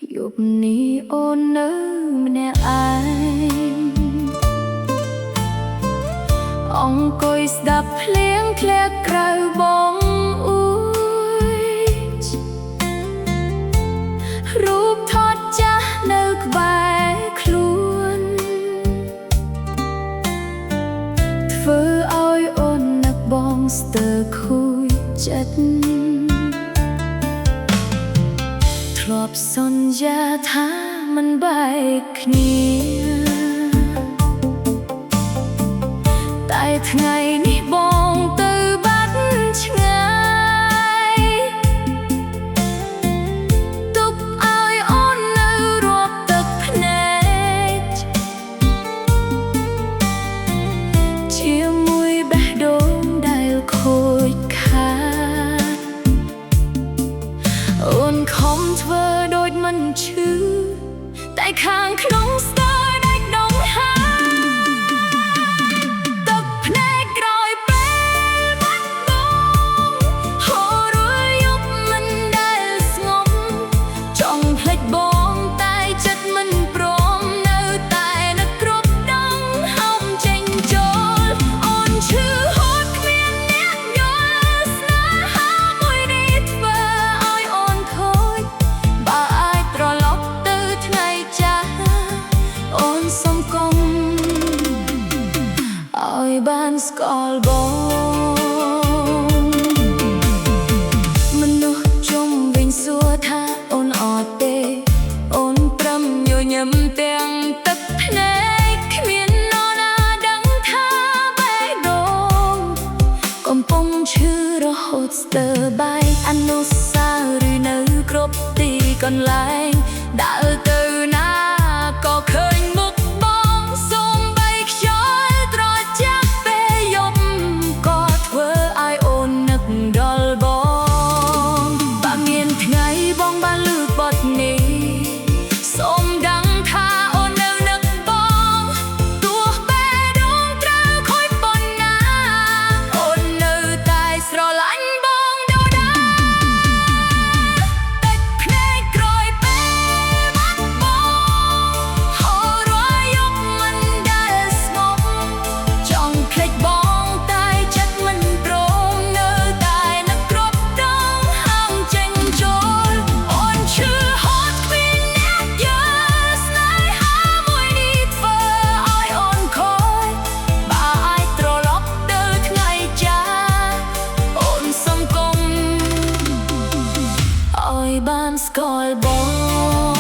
យប់នេះអូននៅម្នាក់ឯងអង្គុយស្ដាប់ភ្លៀងធ្លាក់ក្រៅបងអួយរូបថតចាស់នៅក្បែរខ្លួនធ្វើឲ្យអូននឹកបងស្ទើរខូចចិត្តធ្លាប់សន្យាថាមិនបែកគ្នាតែថ្ងៃនេះបងទៅបាត់ឆ្ងាយទុកឲ្យអូននៅរាប់ទឹកភ្នែកជាមួយបេះដូងដែលខូចខាតអូនខំធ្វើដូចមិនឈឺតែខាងក្នុងស្ទើរដាច់ដងហើទឹកភ្នែកក្រោយពេលបាត់បង់ហូររួយយប់មិនដែលស្ងប់ចង់ភ្លេចបងតែចិត្តមិនព្រមនៅតែនឹកគ្រប់ដងហោមចេញចូលអូនឈឺហូតគ្មានអ្នកយល់ស្នេហាមួយនេះធ្វើឲ្យអូនខូចបើអាចត្រឡប់ទៅថ្ងៃចាស់អូនសុំកុំឲ្យបានស្គាល់បងមនុស្សជុំវិញសួរថាអូនអត់ទេអូនព្រមញញឹមទាំងទឹកភ្នែកគ្មាននរណាដឹងថាបេះដូងកំពុងឈឺរហូតស្ទើរបែកអនុស្សាវរីយ៍នៅគ្រប់ទីកន្លែងដើរទៅណាក៏ឃើញមុខបងសូម្បីខ្យល់ត្រជាក់ពេលយប់ក៏ធ្វើឲ្យអូននឹកដល់បងបើមានថ្ងៃបងបានឮបទនេះសូមដឹងថាអូននៅនឹកបងទោះបេះដូងត្រូវខូចប៉ុណ្ណាអូននៅតែស្រឡាញ់បងដដែលទឹកភ្នែកក្រោយពេលបាត់បង់ហូររាល់យប់មិនដែលស្ងប់ចង់ភ្លេចបងតែចិត្តមិនព្រមនៅតែនឹកគ្រប់ដងហាមចេញចូលអូនឈឺហូតគ្មានអ្នកយល់ស្នេហាមួយនេះធ្វើឲ្យអូនខូចបើអាចត្រឡប់ទៅថ្ងៃចាស់អូនសុំកុំឲ្យបានស្គាល់បង